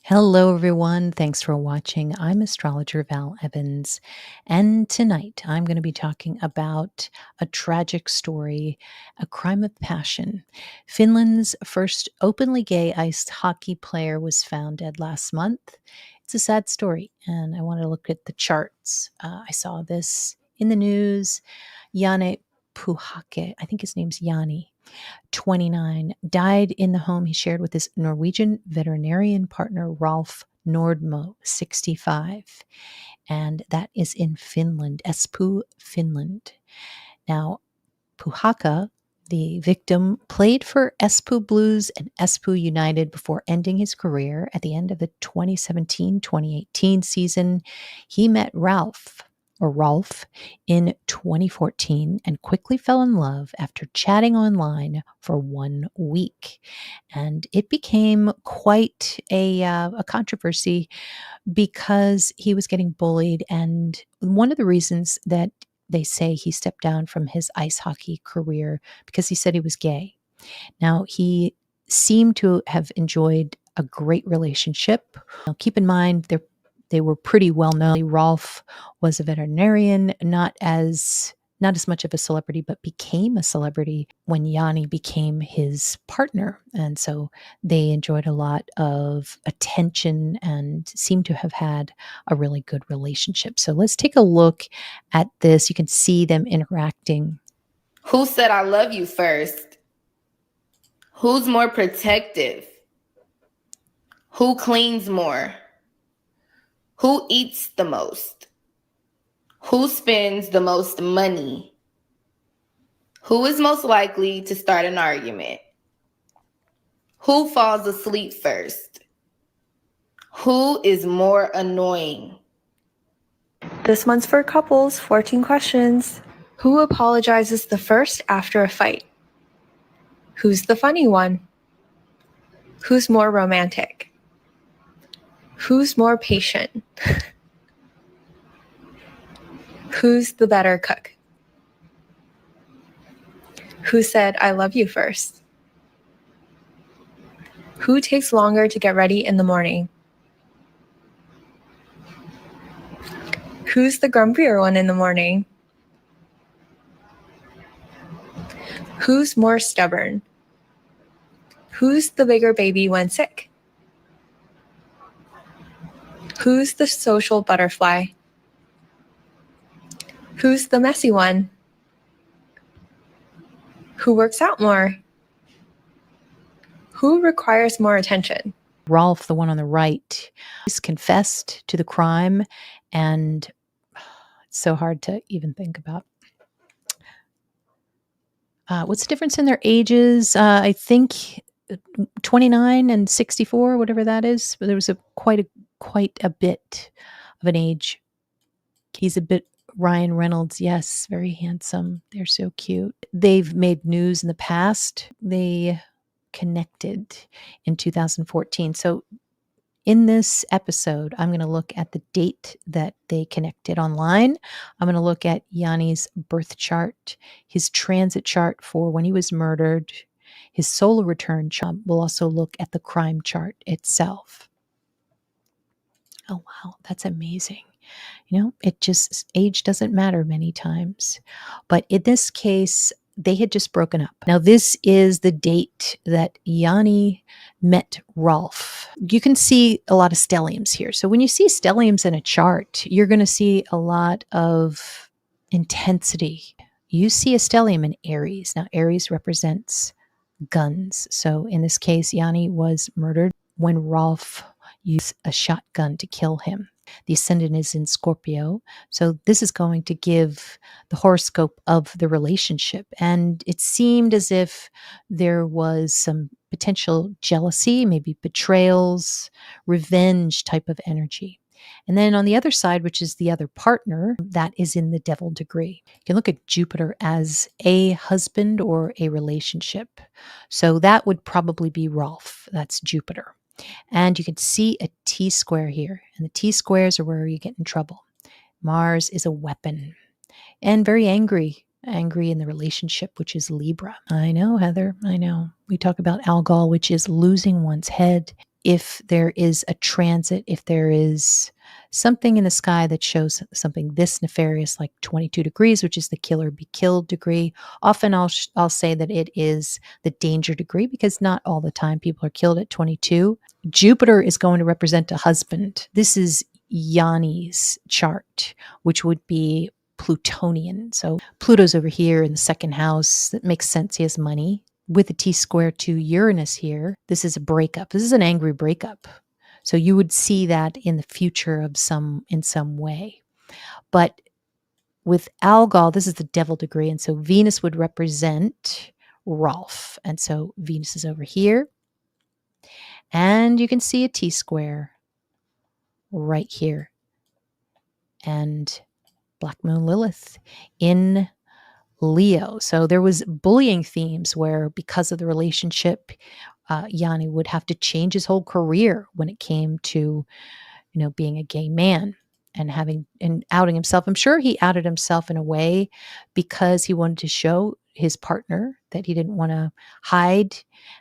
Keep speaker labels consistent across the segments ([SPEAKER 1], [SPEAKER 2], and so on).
[SPEAKER 1] Hello, everyone. Thanks for watching. I'm Astrologer Val Evans, and tonight I'm going to be talking about a tragic story, a crime of passion. Finland's first openly gay ice hockey player was found dead last month. It's a sad story, and I want to look at the charts. I saw this in the news. Janne Puhakka, I think his name's Yanni, 29, died in the home he shared with his Norwegian veterinarian partner, Rolf Nordmo, 65. And that is in Finland, Espoo, Finland. Now, Puhakka, the victim, played for Espoo Blues and Espoo United before ending his career. At the end of the 2017-2018 season, he met Rolf in 2014 and quickly fell in love after chatting online for 1 week. And it became quite a controversy because he was getting bullied. And one of the reasons that they say he stepped down from his ice hockey career because he said he was gay. Now, he seemed to have enjoyed a great relationship. Now, keep in mind, they were pretty well known. Rolf was a veterinarian, not as much of a celebrity, but became a celebrity when Yanni became his partner. And so they enjoyed a lot of attention and seemed to have had a really good relationship. So let's take a look at this. You can see them interacting.
[SPEAKER 2] Who said I love you first? Who's more protective? Who cleans more? Who eats the most? Who spends the most money? Who is most likely to start an argument? Who falls asleep first? Who is more annoying?
[SPEAKER 3] This one's for couples, 14 questions. Who apologizes the first after a fight? Who's the funny one? Who's more romantic? Who's more patient? Who's the better cook? Who said I love you first? Who takes longer to get ready in the morning? Who's the grumpier one in the morning? Who's more stubborn? Who's the bigger baby when sick? Who's the social butterfly? Who's the messy one? Who works out more? Who requires more attention?
[SPEAKER 1] Rolf, the one on the right, is confessed to the crime, and it's so hard to even think about. What's the difference in their ages? I think 29 and 64, whatever that is. But there was quite a bit of an age. He's a bit Ryan Reynolds. Yes, very handsome. They're so cute. They've made news in the past. They connected in 2014. So in this episode, I'm going to look at the date that they connected online. I'm going to look at Yanni's birth chart, his transit chart for when he was murdered, his solar return chart. We'll also look at the crime chart itself. Oh, wow, that's amazing. Age doesn't matter many times. But in this case, they had just broken up. Now, this is the date that Yanni met Rolf. You can see a lot of stelliums here. So when you see stelliums in a chart, you're going to see a lot of intensity. You see a stellium in Aries. Now, Aries represents guns. So in this case, Yanni was murdered when Rolf used a shotgun to kill him. The ascendant is in Scorpio. So this is going to give the horoscope of the relationship. And it seemed as if there was some potential jealousy, maybe betrayals, revenge type of energy. And then on the other side, which is the other partner, that is in the devil degree. You can look at Jupiter as a husband or a relationship. So that would probably be Rolf. That's Jupiter. And you can see a T-square here. And the T-squares are where you get in trouble. Mars is a weapon. And very angry in the relationship, which is Libra. I know, Heather, I know. We talk about Algol, which is losing one's head. if there is a transit, if there is something in the sky that shows something this nefarious, like 22 degrees, which is the kill or be killed degree, often I'll say that it is the danger degree, because not all the time people are killed at 22. Jupiter is going to represent a husband. This is Yanni's chart, which would be Plutonian. So Pluto's over here in the second house. That makes sense. He has money. With a T-square to Uranus here, this is a breakup. This is an angry breakup. So you would see that in the future in some way. But with Algol, this is the devil degree. And so Venus would represent Rolf. And so Venus is over here. And you can see a T-square right here. And Black Moon Lilith in Leo. So there was bullying themes where, because of the relationship, Yanni would have to change his whole career when it came to, being a gay man and outing himself. I'm sure he outed himself in a way because he wanted to show his partner that he didn't want to hide.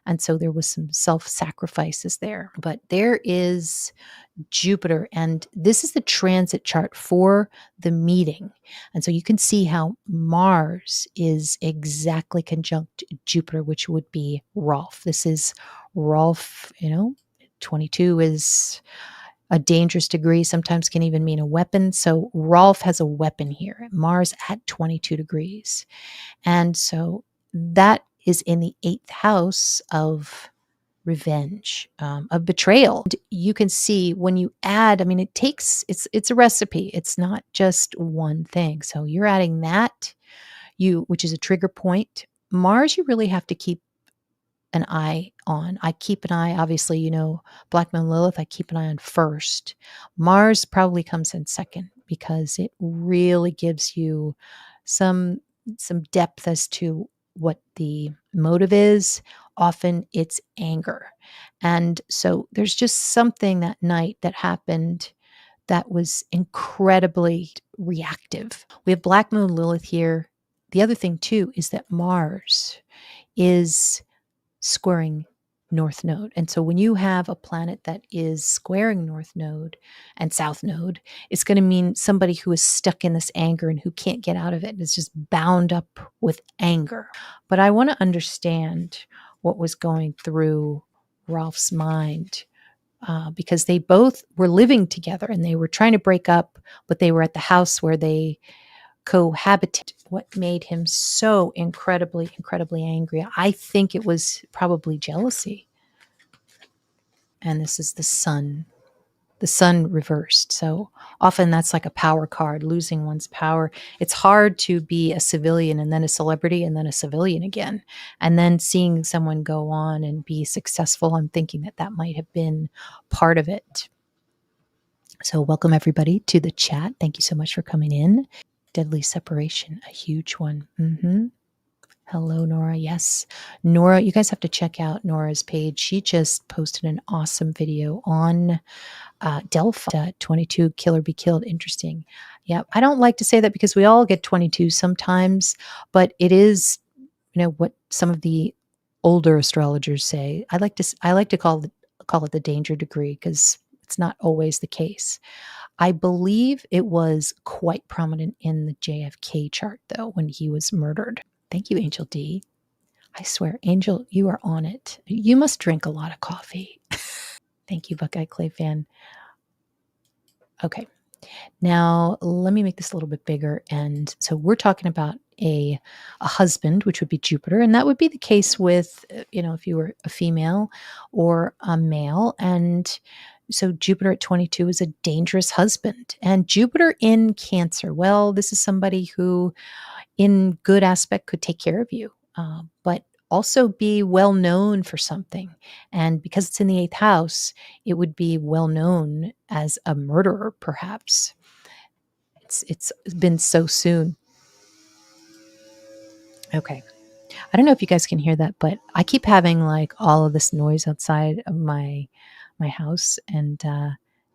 [SPEAKER 1] And so there was some self-sacrifices there. But there is Jupiter, and this is the transit chart for the meeting. And so you can see how Mars is exactly conjunct Jupiter, which would be Rolf. This is Rolf, 22 is a dangerous degree, sometimes can even mean a weapon. So Rolf has a weapon here, Mars at 22 degrees. And so that is in the 8th house of revenge, of betrayal. And you can see when you add, it's a recipe. It's not just one thing. So you're adding that, which is a trigger point. Mars, you really have to keep an eye on. I keep an eye, obviously, Black Moon Lilith, I keep an eye on first. Mars probably comes in second because it really gives you some depth as to what the motive is. Often it's anger. And so there's just something that night that happened that was incredibly reactive. We have Black Moon Lilith here. The other thing too is that Mars is squaring North Node. And so when you have a planet that is squaring North Node and South Node, it's going to mean somebody who is stuck in this anger and who can't get out of it and is just bound up with anger. But I want to understand what was going through Ralph's mind, because they both were living together and they were trying to break up, but they were at the house where they cohabitate. What made him so incredibly, incredibly angry? I think it was probably jealousy. And this is the sun reversed. So often that's like a power card, losing one's power. It's hard to be a civilian and then a celebrity and then a civilian again. And then seeing someone go on and be successful, I'm thinking that might have been part of it. So welcome everybody to the chat. Thank you so much for coming in. Deadly separation, a huge one. Hello, Nora. Yes. Nora, you guys have to check out Nora's page. She just posted an awesome video on Delphi, 22 kill or be killed. Interesting. Yeah. I don't like to say that because we all get 22 sometimes, but it is, what some of the older astrologers say. I like to call it the danger degree because it's not always the case. I believe it was quite prominent in the JFK chart, though, when he was murdered. Thank you, Angel D. I swear, Angel, you are on it. You must drink a lot of coffee. Thank you, Buckeye Clay fan. Okay. Now, let me make this a little bit bigger. And so we're talking about a husband, which would be Jupiter. And that would be the case with, if you were a female or a male. And so Jupiter at 22 is a dangerous husband. And Jupiter in Cancer, well, this is somebody who in good aspect could take care of you, but also be well known for something. And because it's in the 8th house, it would be well known as a murderer, perhaps. It's been so soon. Okay. I don't know if you guys can hear that, but I keep having like all of this noise outside of my house. And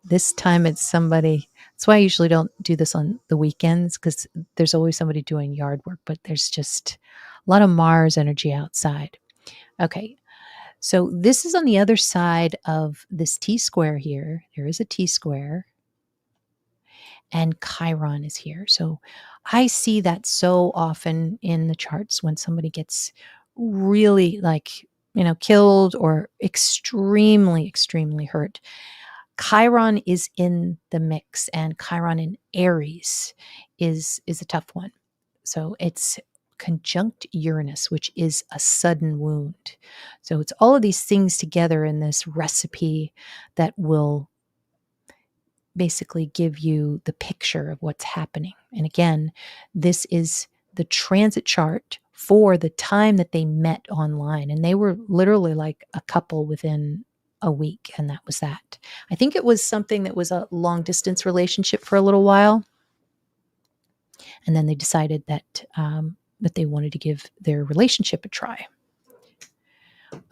[SPEAKER 1] this time it's somebody. That's why I usually don't do this on the weekends, because there's always somebody doing yard work, but there's just a lot of Mars energy outside. Okay. So this is on the other side of this T-square here. There is a T-square, and Chiron is here. So I see that so often in the charts when somebody gets really killed or extremely, extremely hurt. Chiron is in the mix, and Chiron in Aries is a tough one. So it's conjunct Uranus, which is a sudden wound. So it's all of these things together in this recipe that will basically give you the picture of what's happening. And again, this is the transit chart for the time that they met online. And they were literally like a couple within a week, and that was that. I think it was something that was a long distance relationship for a little while. And then they decided that they wanted to give their relationship a try.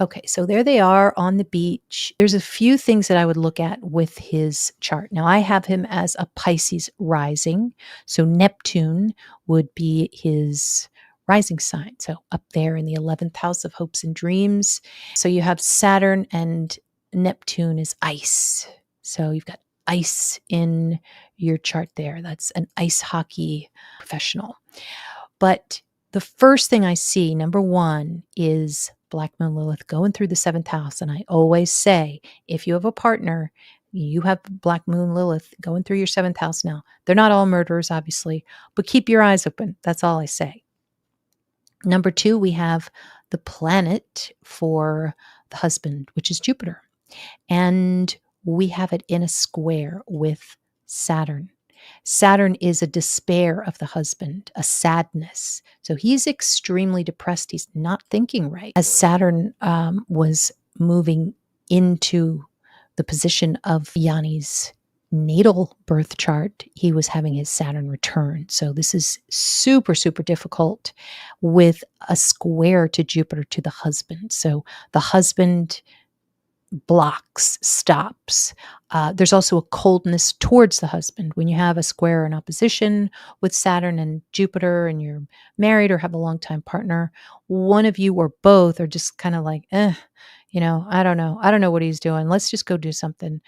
[SPEAKER 1] Okay, so there they are on the beach. There's a few things that I would look at with his chart. Now, I have him as a Pisces rising. So Neptune would be his rising sign. So up there in the 11th house of hopes and dreams. So you have Saturn, and Neptune is ice. So you've got ice in your chart there. That's an ice hockey professional. But the first thing I see, number one, is Black Moon Lilith going through the 7th house. And I always say, if you have a partner, you have Black Moon Lilith going through your 7th house now. They're not all murderers, obviously, but keep your eyes open. That's all I say. Number two, we have the planet for the husband, which is Jupiter. And we have it in a square with Saturn. Saturn is a despair of the husband, a sadness. So he's extremely depressed. He's not thinking right. As Saturn was moving into the position of Yanni's natal birth chart, he was having his Saturn return. So this is super, super difficult with a square to Jupiter to the husband. So the husband blocks, stops. There's also a coldness towards the husband. When you have a square in opposition with Saturn and Jupiter, and you're married or have a longtime partner, one of you or both are just kind of like, I don't know. I don't know what he's doing. Let's just go do something,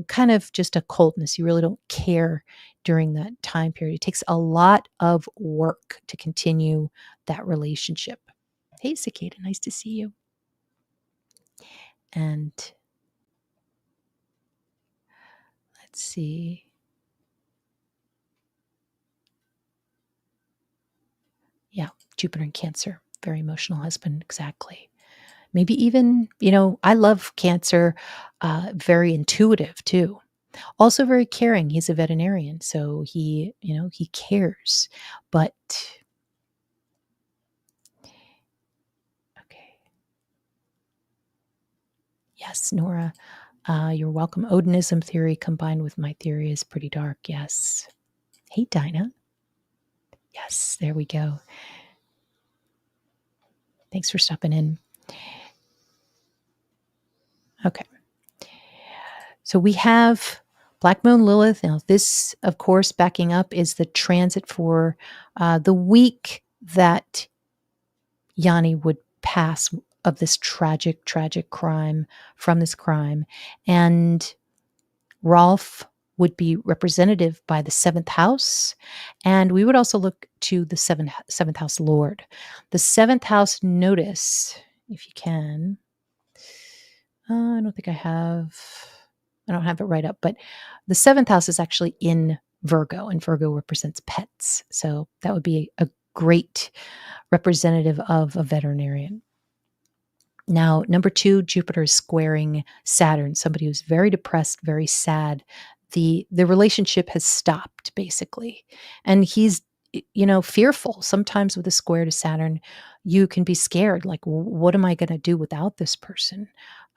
[SPEAKER 1] kind of just a coldness. You really don't care during that time period. It takes a lot of work to continue that relationship. Hey, Cicada, nice to see you. And let's see. Yeah, Jupiter in Cancer, very emotional husband, exactly. Maybe even, I love Cancer, very intuitive too. Also very caring. He's a veterinarian, so he cares. But okay. Yes, Nora, you're welcome. Odinism theory combined with my theory is pretty dark. Yes. Hey, Dinah. Yes, there we go. Thanks for stopping in. Okay. So we have Black Moon Lilith. Now, this, of course, backing up is the transit for the week that Yanni would pass of this tragic, tragic crime, from this crime. And Rolf would be representative by the 7th house. And we would also look to the 7th house Lord. The 7th house, notice, if you can, I don't think I don't have it right up, but the 7th house is actually in Virgo, and Virgo represents pets. So that would be a great representative of a veterinarian. Now, number two, Jupiter is squaring Saturn, somebody who's very depressed, very sad. The relationship has stopped, basically. And he's, fearful. Sometimes with a square to Saturn, you can be scared. Like, what am I going to do without this person?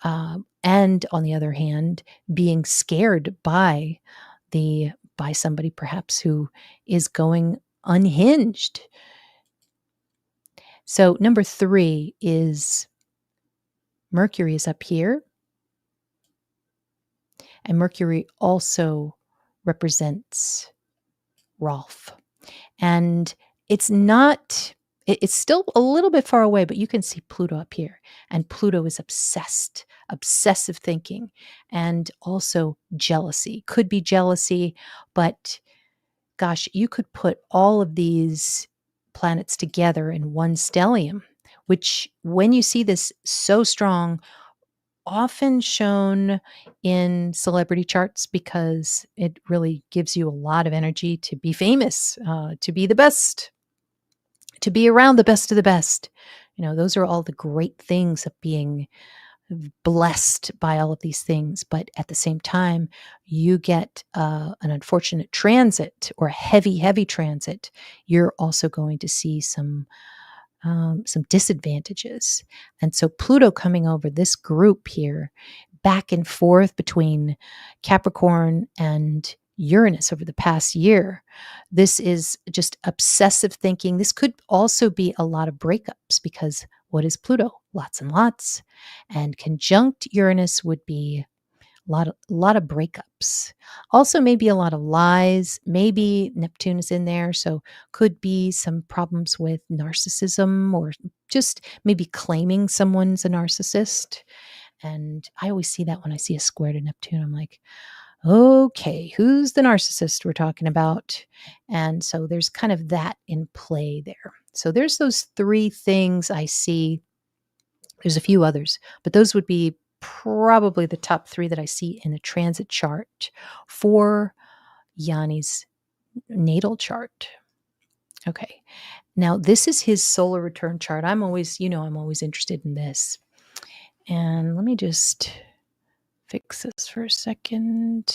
[SPEAKER 1] And on the other hand, being scared by somebody perhaps who is going unhinged. So number three is Mercury is up here. And Mercury also represents Rolf. And it's not It's still a little bit far away, but you can see Pluto up here. And Pluto is obsessive thinking, and also jealousy. Could be jealousy, but gosh, you could put all of these planets together in one stellium, which when you see this so strong, often shown in celebrity charts because it really gives you a lot of energy to be famous, to be the best, to be around the best of the best. Those are all the great things of being blessed by all of these things. But at the same time, you get an unfortunate transit or a heavy transit. You're also going to see some disadvantages. And so Pluto coming over this group here, back and forth between Capricorn and Uranus over the past year, this is just obsessive thinking. This could also be a lot of breakups because what is Pluto? Lots and lots. And conjunct Uranus would be lot of breakups. Also, maybe a lot of lies. Maybe Neptune is in there, so could be some problems with narcissism or just maybe claiming someone's a narcissist. And I always see that when I see a square to Neptune. I'm like, okay, who's the narcissist we're talking about? And so there's kind of that in play there. So there's those three things I see. There's a few others, but those would be probably the top three that I see in the transit chart for Yanni's natal chart. Okay. Now, this is his solar return chart. I'm always interested in this. And let me just fix this for a second.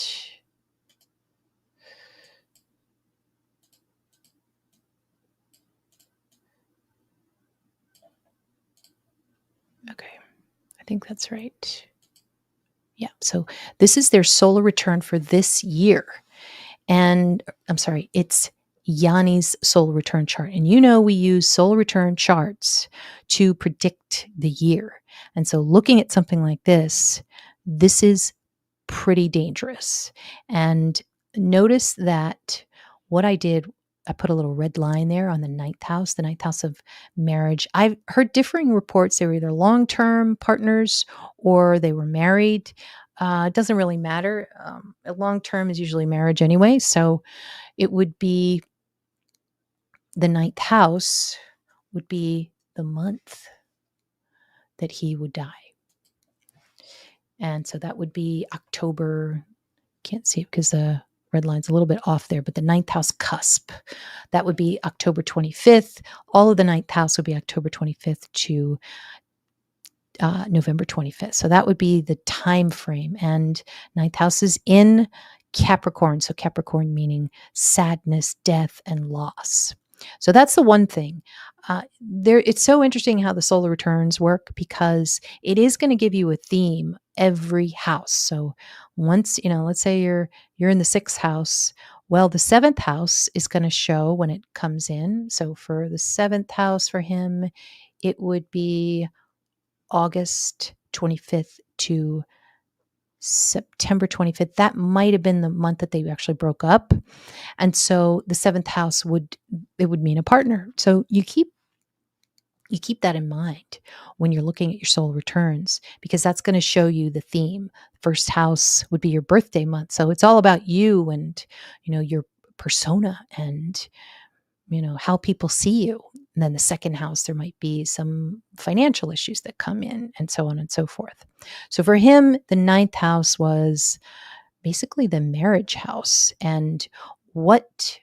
[SPEAKER 1] Okay. I think that's right. Yeah. So this is their solar return for this year. And I'm sorry, it's Yanni's solar return chart. And we use solar return charts to predict the year. And so looking at something like this is pretty dangerous. And notice that what I did, I put a little red line there on the ninth house of marriage. I've heard differing reports. They were either long-term partners or they were married. It doesn't really matter. Long-term is usually marriage anyway. So it would be the ninth house would be the month that he would die. And so that would be October. Can't see it because the red line's a little bit off there, but the ninth house cusp, that would be October 25th. All of the ninth house would be October 25th to November 25th. So that would be the time frame. And ninth house is in Capricorn. So Capricorn meaning sadness, death, and loss. So that's the one thing. It's so interesting how the solar returns work because it is going to give you a theme every house. So once, let's say you're in the sixth house. Well, the seventh house is going to show when it comes in. So for the seventh house for him, it would be August 25th to September 25th. That might have been the month that they actually broke up. And so the seventh house would mean a partner. So you keep that in mind when you're looking at your solar returns, because that's going to show you the theme. First house would be your birthday month. So it's all about you and, your persona and, how people see you. And then the second house, there might be some financial issues that come in and so on and so forth. So for him, the ninth house was basically the marriage house. And what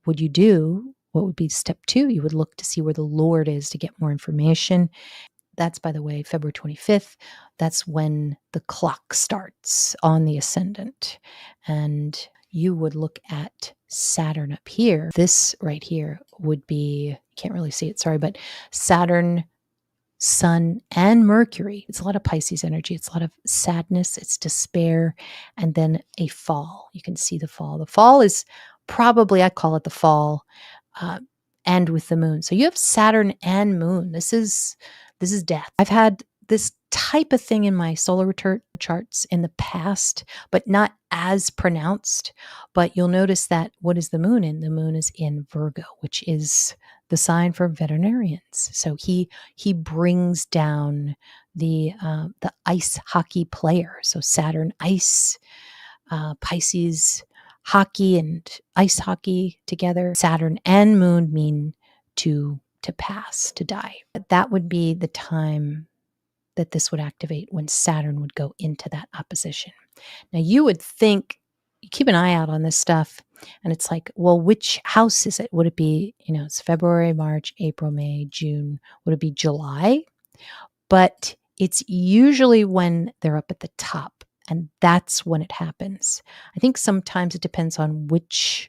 [SPEAKER 1] would you do? What would be step 2? You would look to see where the Lord is to get more information. That's, by the way, February 25th. That's when the clock starts on the ascendant. And you would look at Saturn up here. This right here would be, you can't really see it, sorry, but Saturn, Sun, and Mercury. It's a lot of Pisces energy. It's a lot of sadness. It's despair. And then a fall. You can see the fall. The fall is probably, I call it the fall, and with the moon. So you have Saturn and moon. This is death. I've had this type of thing in my solar return charts in the past, but not as pronounced. But you'll notice that what is the moon in? The moon is in Virgo, which is the sign for veterinarians. So he brings down the ice hockey player. So Saturn ice, Pisces hockey and ice hockey together. Saturn and moon mean to pass, to die. That would be the time that this would activate, when Saturn would go into that opposition. Now you would think, you keep an eye out on this stuff, and it's like, well, which house is it? Would it be, it's February, March, April, May, June? Would it be July? But it's usually when they're up at the top, and that's when it happens. I think sometimes it depends on which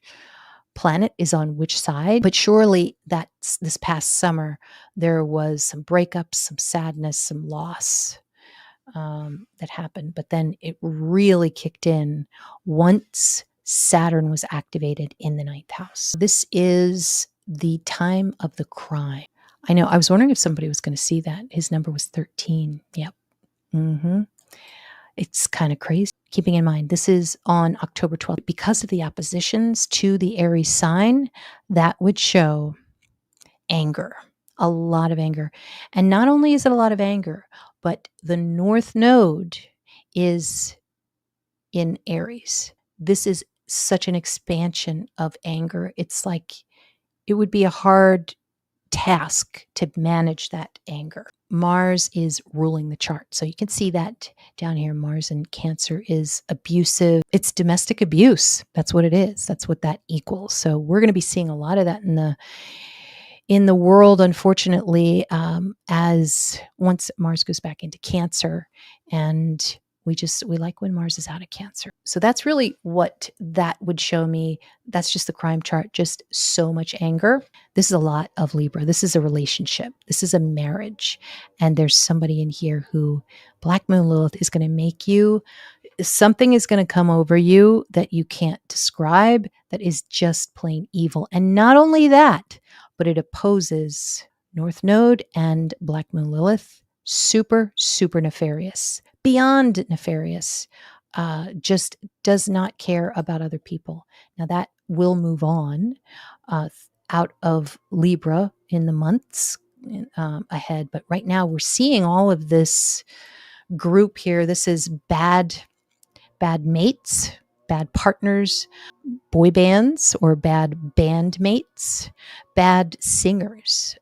[SPEAKER 1] planet is on which side, but surely that's this past summer, there was some breakups, some sadness, some loss that happened. But then it really kicked in once Saturn was activated in the 9th house. This is the time of the crime. I know, I was wondering if somebody was going to see that. His number was 13. Yep. It's kind of crazy. Keeping in mind, this is on October 12th. Because of the oppositions to the Aries sign, that would show anger, a lot of anger. And not only is it a lot of anger, but the North Node is in Aries. This is such an expansion of anger. It's like it would be a hard task to manage that anger. Mars is ruling the chart. So you can see that down here. Mars in Cancer is abusive. It's domestic abuse. That's what it is. That's what that equals. So we're going to be seeing a lot of that in the world, unfortunately, as once Mars goes back into Cancer, and we like when Mars is out of Cancer. So that's really what that would show me. That's just the crime chart, just so much anger. This is a lot of Libra. This is a relationship. This is a marriage. And there's somebody in here who Black Moon Lilith is going to make you, something is going to come over you that you can't describe, that is just plain evil. And not only that, but it opposes North Node and Black Moon Lilith. Super, super nefarious. Beyond nefarious. Just does not care about other people. Now that will move on out of Libra in the months ahead. But right now we're seeing all of this group here. This is bad mates, bad partners, boy bands or bad bandmates, bad singers.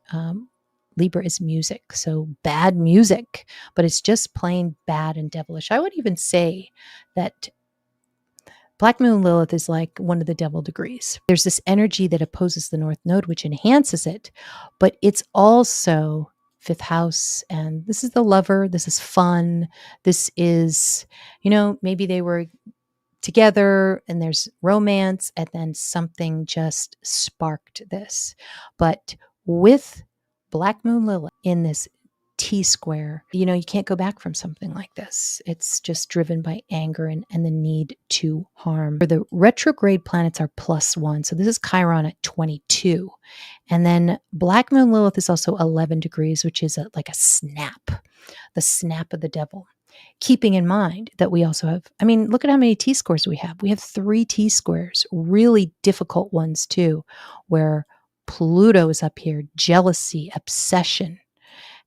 [SPEAKER 1] Libra is music, so bad music, but it's just plain bad and devilish. I would even say that Black Moon Lilith is like one of the devil degrees. There's this energy that opposes the North Node, which enhances it, but it's also 5th house, and this is the lover. This is fun. This is, maybe they were together and there's romance, and then something just sparked this. But with Black Moon Lilith in this T-square, you can't go back from something like this. It's just driven by anger and the need to harm. The retrograde planets are +1. So this is Chiron at 22. And then Black Moon Lilith is also 11 degrees, which is like a snap, the snap of the devil. Keeping in mind that we also have, look at how many T-squares we have. We have 3 T-squares, really difficult ones too, where Pluto is up here, jealousy, obsession,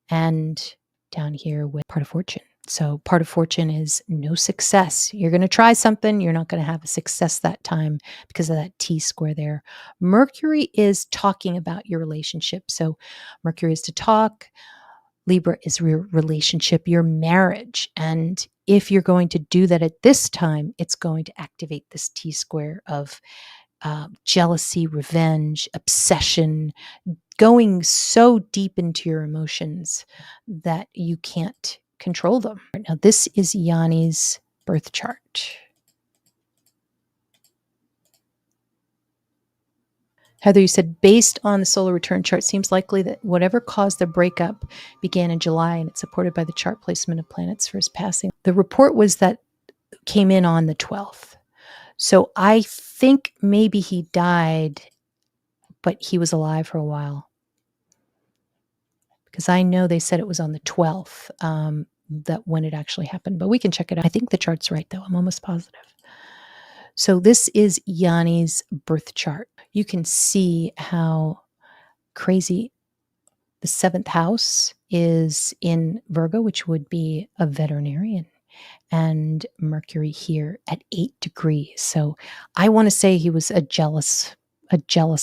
[SPEAKER 1] and down here with part of fortune. So part of fortune is no success. You're going to try something. You're not going to have a success that time because of that T-square there. Mercury is talking about your relationship. So Mercury is to talk. Libra is your relationship, your marriage. And if you're going to do that at this time, it's going to activate this T-square of jealousy, revenge, obsession, going so deep into your emotions that you can't control them. Now, this is Yanni's birth chart. Heather, you said based on the solar return chart, seems likely that whatever caused the breakup began in July, and it's supported by the chart placement of planets for his passing. The report was that came in on the 12th. So I think maybe he died, but he was alive for a while. Because I know they said it was on the 12th that when it actually happened. But we can check it out. I think the chart's right, though. I'm almost positive. So this is Yanni's birth chart. You can see how crazy. The 7th house is in Virgo, which would be a veterinarian, and Mercury here at 8 degrees. So I want to say he was a jealous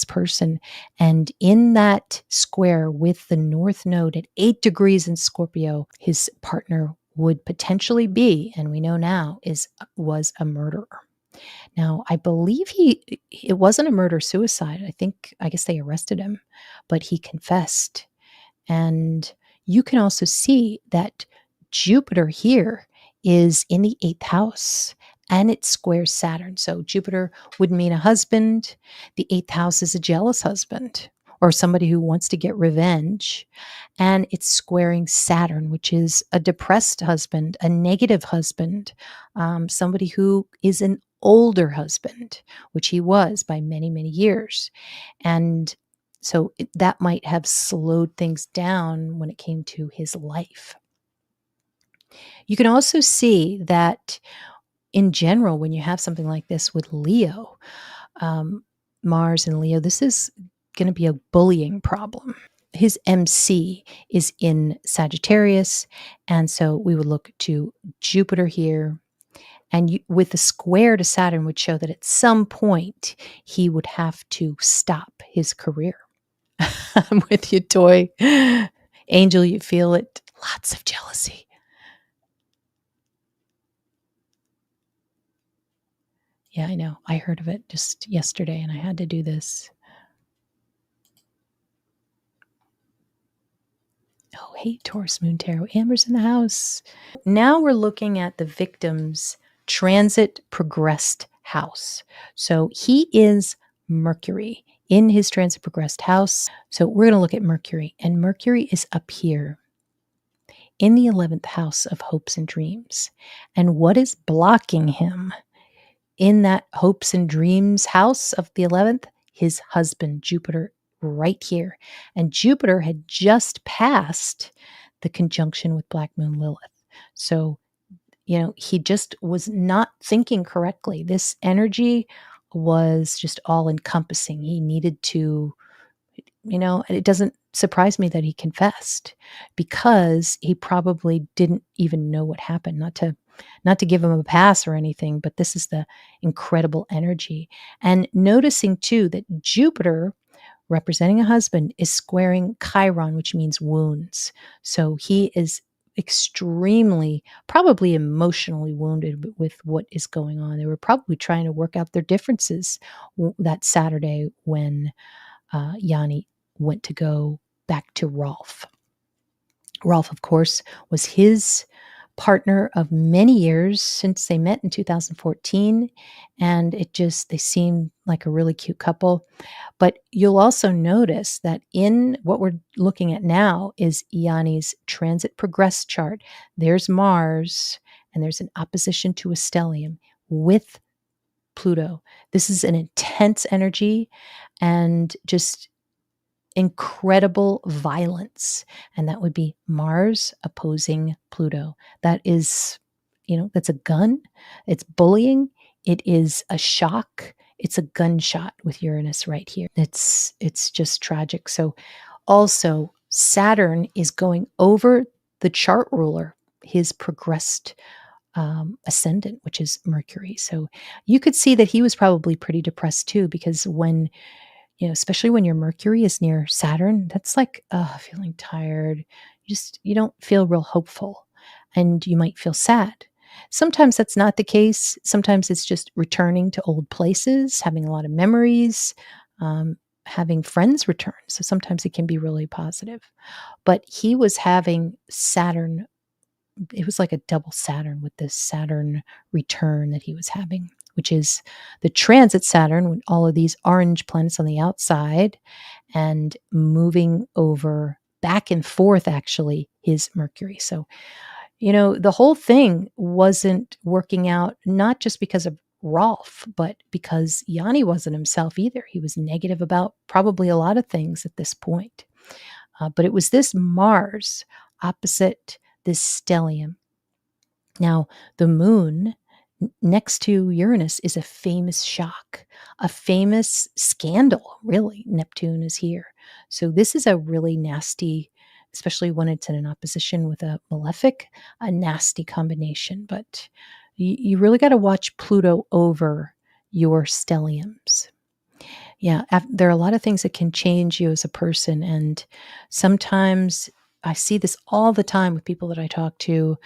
[SPEAKER 1] person. And in that square with the North Node at 8 degrees in Scorpio, his partner would potentially be, and we know now, was a murderer. Now, I believe it wasn't a murder-suicide. I guess they arrested him, but he confessed. And you can also see that Jupiter here is in the 8th house and it squares Saturn. So Jupiter would mean a husband. The 8th house is a jealous husband or somebody who wants to get revenge. And it's squaring Saturn, which is a depressed husband, a negative husband, somebody who is an older husband, which he was by many, many years. And so that might have slowed things down when it came to his life. You can also see that in general, when you have something like this with Leo, Mars and Leo, this is going to be a bullying problem. His MC is in Sagittarius, and so we would look to Jupiter here. And with the square to Saturn would show that at some point he would have to stop his career. I'm with you, Toy. Angel, you feel it. Lots of jealousy. Yeah, I know. I heard of it just yesterday and I had to do this. Oh, hey, Taurus Moon Tarot. Amber's in the house. Now we're looking at the victim's transit progressed house. So he is Mercury in his transit progressed house. So we're going to look at Mercury, and Mercury is up here in the 11th house of hopes and dreams. And what is blocking him in that hopes and dreams house of the 11th? His husband, Jupiter, right here. And Jupiter had just passed the conjunction with Black Moon Lilith. So, he just was not thinking correctly. This energy was just all encompassing. He needed to, it doesn't surprise me that he confessed, because he probably didn't even know what happened. Not to give him a pass or anything, but this is the incredible energy. And noticing too that Jupiter, representing a husband, is squaring Chiron, which means wounds. So he is extremely, probably emotionally wounded with what is going on. They were probably trying to work out their differences that Saturday when Yanni went to go back to Rolf. Rolf, of course, was his partner of many years since they met in 2014. And they seemed like a really cute couple. But you'll also notice that in what we're looking at now is Yanni's transit progress chart. There's Mars, and there's an opposition to a stellium with Pluto. This is an intense energy and just incredible violence. And that would be Mars opposing Pluto. That is, that's a gun. It's bullying. It is a shock. It's a gunshot with Uranus right here. It's just tragic. So also Saturn is going over the chart ruler, his progressed ascendant, which is Mercury. So you could see that he was probably pretty depressed too, because when especially when your Mercury is near Saturn, that's like feeling tired. You don't feel real hopeful, and you might feel sad. Sometimes that's not the case. Sometimes it's just returning to old places, having a lot of memories, having friends return. So sometimes it can be really positive. But he was having Saturn. It was like a double Saturn with this Saturn return that he was having, which is the transit Saturn with all of these orange planets on the outside and moving over back and forth, actually, his Mercury. So, the whole thing wasn't working out, not just because of Rolf, but because Yanni wasn't himself either. He was negative about probably a lot of things at this point. But it was this Mars opposite this stellium. Now, the moon Next to Uranus is a famous shock, a famous scandal, really. Neptune is here. So this is a really nasty, especially when it's in an opposition with a malefic, a nasty combination. But you really got to watch Pluto over your stelliums. Yeah, there are a lot of things that can change you as a person. And sometimes I see this all the time with people that I talk to,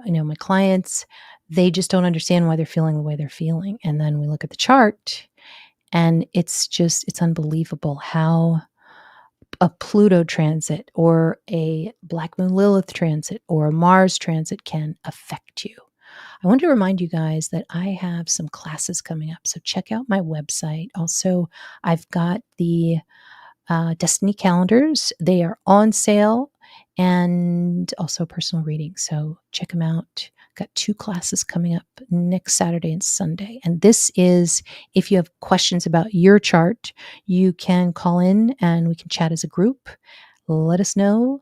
[SPEAKER 1] my clients, they just don't understand why they're feeling the way they're feeling. And then we look at the chart and it's unbelievable how a Pluto transit or a Black Moon Lilith transit or a Mars transit can affect you. I want to remind you guys that I have some classes coming up. So check out my website. Also, I've got the Destiny calendars. They are on sale, and also personal reading. So check them out. Got 2 classes coming up next Saturday and Sunday. And this is, if you have questions about your chart, you can call in and we can chat as a group. Let us know.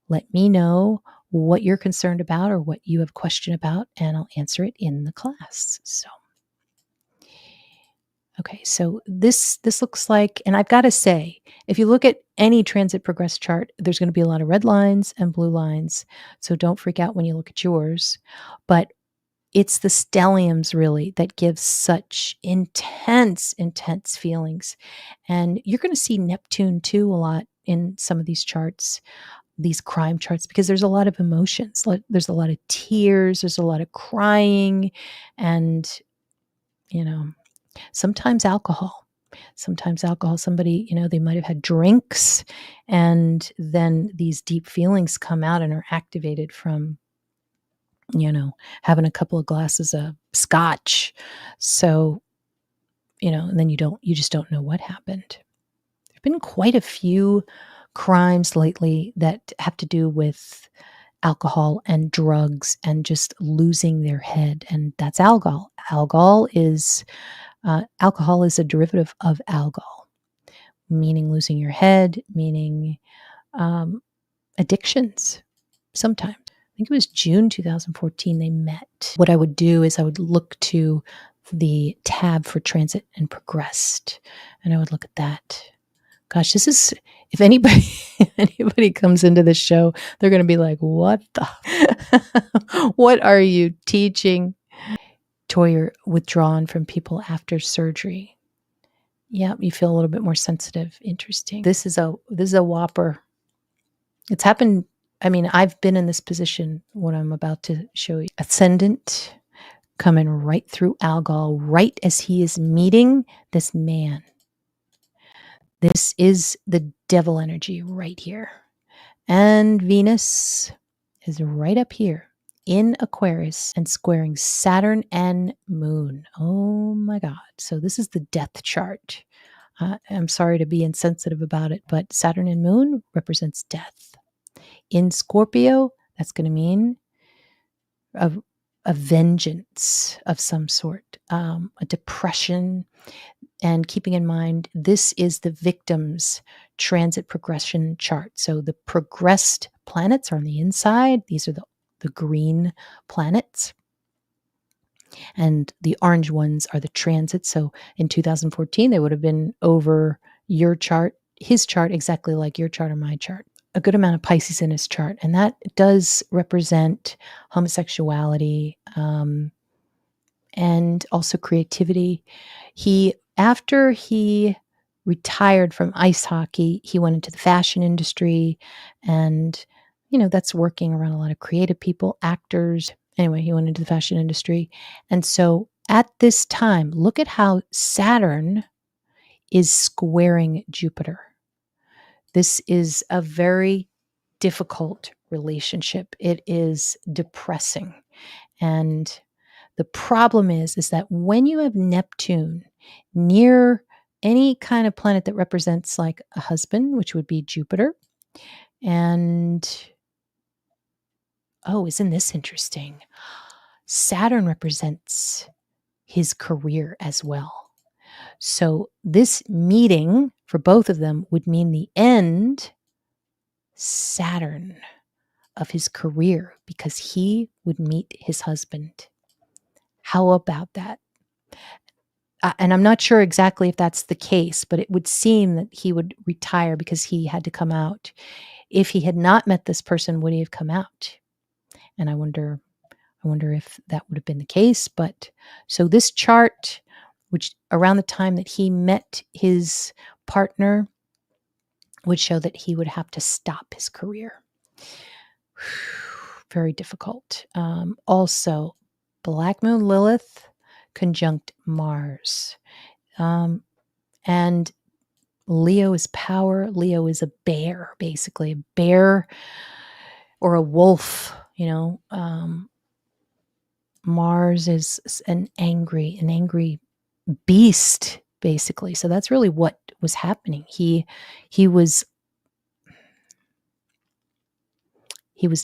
[SPEAKER 1] Let me know what you're concerned about or what you have a question about, and I'll answer it in the class. Okay, so this looks like, and I've got to say, if you look at any transit progress chart, there's going to be a lot of red lines and blue lines. So don't freak out when you look at yours. But it's the stelliums really that give such intense feelings. And you're going to see Neptune too a lot in some of these charts, these crime charts, because there's a lot of emotions. There's a lot of tears, there's a lot of crying, and, sometimes alcohol. Somebody, they might have had drinks, and then these deep feelings come out and are activated from, having a couple of glasses of scotch. So, and then you just don't know what happened. There've been quite a few crimes lately that have to do with alcohol and drugs and just losing their head. And that's alcohol. Alcohol is a derivative of algol, meaning losing your head, meaning addictions sometimes. I think it was June 2014 they met. What I would do is I would look to the tab for transit and progressed, and I would look at that. Gosh, this is, if anybody comes into this show, they're going to be like, what what are you teaching? Toyer withdrawn from people after surgery. Yeah, you feel a little bit more sensitive. Interesting. This is a whopper. It's happened. I mean, I've been in this position, what I'm about to show you. Ascendant coming right through Algol, right as he is meeting this man. This is the devil energy right here. And Venus is right up here in Aquarius and squaring Saturn and Moon. Oh my God. So this is the death chart. I'm sorry to be insensitive about it, but Saturn and Moon represents death. In Scorpio, that's going to mean a vengeance of some sort, a depression. And keeping in mind, this is the victim's transit progression chart. So the progressed planets are on the inside. These are the green planets. And the orange ones are the transits. So in 2014, they would have been over your chart, his chart, exactly like your chart or my chart. A good amount of Pisces in his chart. And that does represent homosexuality and also creativity. After he retired from ice hockey, he went into the fashion industry, and that's working around a lot of creative people, actors. Anyway, he went into the fashion industry. And so at this time, look at how Saturn is squaring Jupiter. This is a very difficult relationship. It is depressing. And the problem is that when you have Neptune near any kind of planet that represents like a husband, which would be Jupiter, and isn't this interesting? Saturn represents his career as well. So this meeting for both of them would mean the end, Saturn, of his career, because he would meet his husband. How about that? And I'm not sure exactly if that's the case, but it would seem that he would retire because he had to come out. If he had not met this person, would he have come out? And I wonder if that would have been the case. But so this chart, which around the time that he met his partner, would show that he would have to stop his career. Very difficult. Also, Black Moon Lilith conjunct Mars. And Leo is power. Leo is a bear, basically, a bear or a wolf, Mars is an angry beast, basically. So that's really what was happening. He was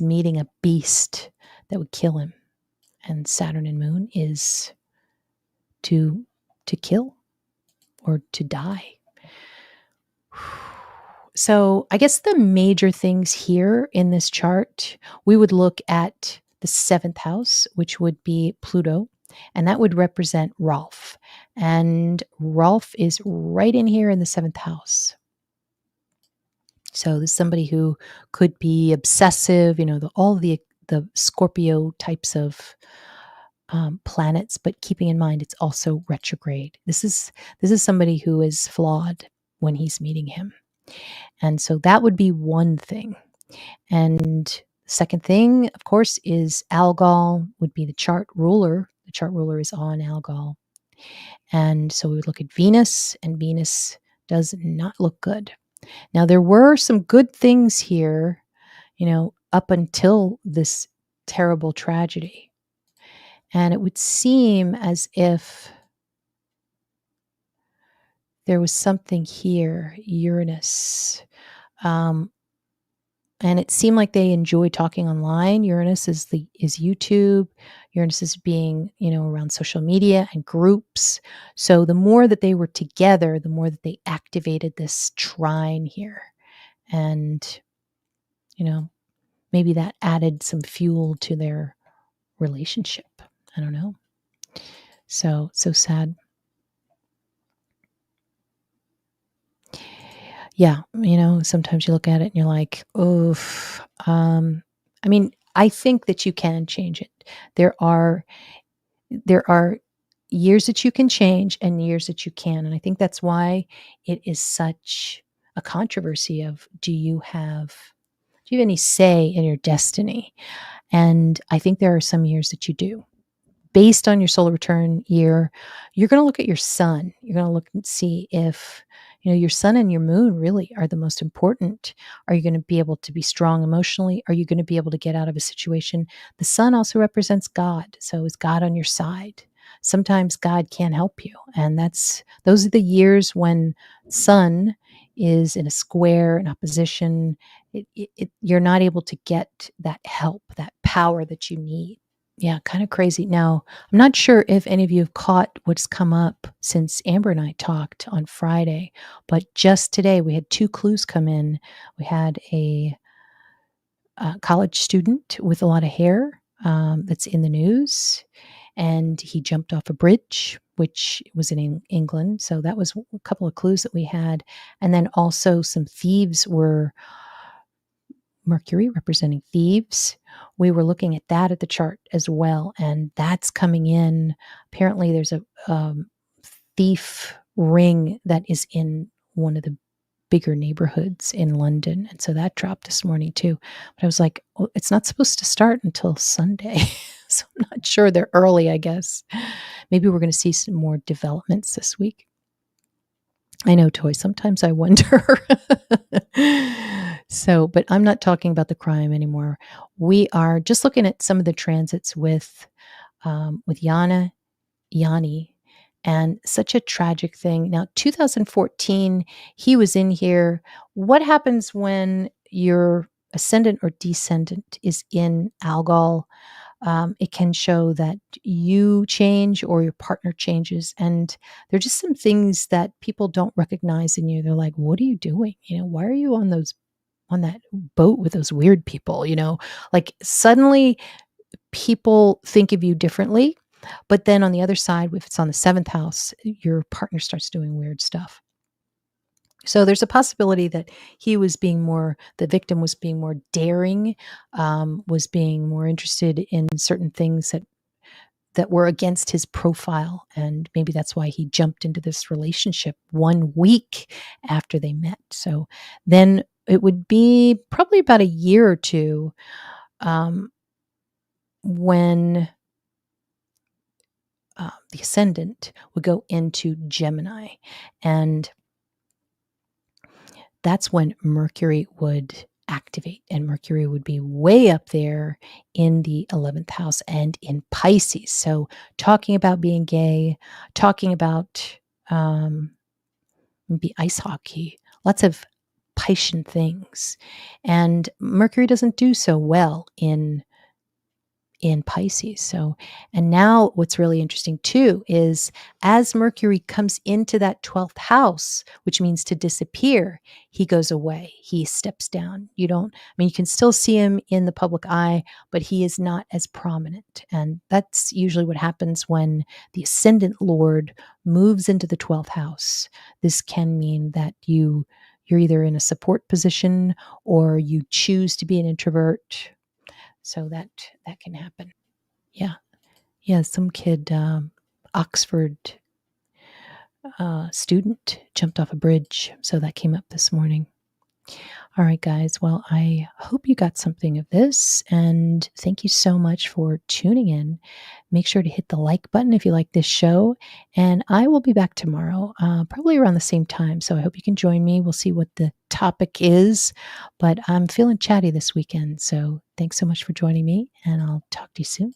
[SPEAKER 1] meeting a beast that would kill him. And Saturn and Moon is to kill or to die. So I guess the major things here in this chart, we would look at the 7th house, which would be Pluto, and that would represent Rolf. And Rolf is right in here in the 7th house. So this is somebody who could be obsessive, all the Scorpio types of planets, but keeping in mind it's also retrograde. This is somebody who is flawed when he's meeting him. And so that would be one thing. And the second thing, of course, is Algol would be the chart ruler. The chart ruler is on Algol. And so we would look at Venus, and Venus does not look good. Now, there were some good things here, up until this terrible tragedy. And it would seem as if there was something here, Uranus. And it seemed like they enjoy talking online. Uranus is YouTube. Uranus is being, around social media and groups. So the more that they were together, the more that they activated this trine here. And, maybe that added some fuel to their relationship. I don't know. So sad. Yeah, sometimes you look at it and you're like, oof. I think that you can change it. There are years that you can change and years that you can. And I think that's why it is such a controversy of, do you have any say in your destiny? And I think there are some years that you do. Based on your solar return year, you're going to look at your sun. You're going to look and see if, your sun and your moon really are the most important. Are you going to be able to be strong emotionally? Are you going to be able to get out of a situation? The sun also represents God. So is God on your side? Sometimes God can't help you. And those are the years when sun is in a square, in opposition. You're not able to get that help, that power that you need. Yeah, kind of crazy. Now, I'm not sure if any of you have caught what's come up since Amber and I talked on Friday, but just today we had 2 clues come in. We had a college student with a lot of hair that's in the news, and he jumped off a bridge, which was in England. So that was a couple of clues that we had. And then also some thieves were Mercury representing thieves. We were looking at that at the chart as well, and that's coming in. Apparently there's a thief ring that is in one of the bigger neighborhoods in London, and so that dropped this morning too. But I was like, well, it's not supposed to start until Sunday. So I'm not sure. They're early, I guess. Maybe we're going to see some more developments this week. I know, Toy, sometimes I wonder. So, but I'm not talking about the crime anymore. We are just looking at some of the transits with Yanni, and such a tragic thing. Now, 2014, he was in here. What happens when your ascendant or descendant is in Algol? It can show that you change or your partner changes. And there are just some things that people don't recognize in you. They're like, what are you doing? Why are you on that boat with those weird people? Like suddenly people think of you differently. But then on the other side, if it's on the 7th house, your partner starts doing weird stuff. So there's a possibility that the victim was being more daring, was being more interested in certain things that were against his profile. And maybe that's why he jumped into this relationship 1 week after they met. So then it would be probably about a year or two when the ascendant would go into Gemini. And that's when Mercury would activate, and Mercury would be way up there in the 11th house and in Pisces. So talking about being gay, talking about maybe ice hockey, lots of Piscean things. And Mercury doesn't do so well in Pisces. So, and now what's really interesting too is as Mercury comes into that 12th house, which means to disappear, he goes away. He steps down. You can still see him in the public eye, but he is not as prominent. And that's usually what happens when the ascendant lord moves into the 12th house. This can mean that you're either in a support position or you choose to be an introvert. So that can happen. Yeah. Yeah. Some kid, Oxford student jumped off a bridge. So that came up this morning. All right, guys. Well, I hope you got something of this, and thank you so much for tuning in. Make sure to hit the like button if you like this show, and I will be back tomorrow, probably around the same time. So I hope you can join me. We'll see what the topic is, but I'm feeling chatty this weekend. So thanks so much for joining me, and I'll talk to you soon.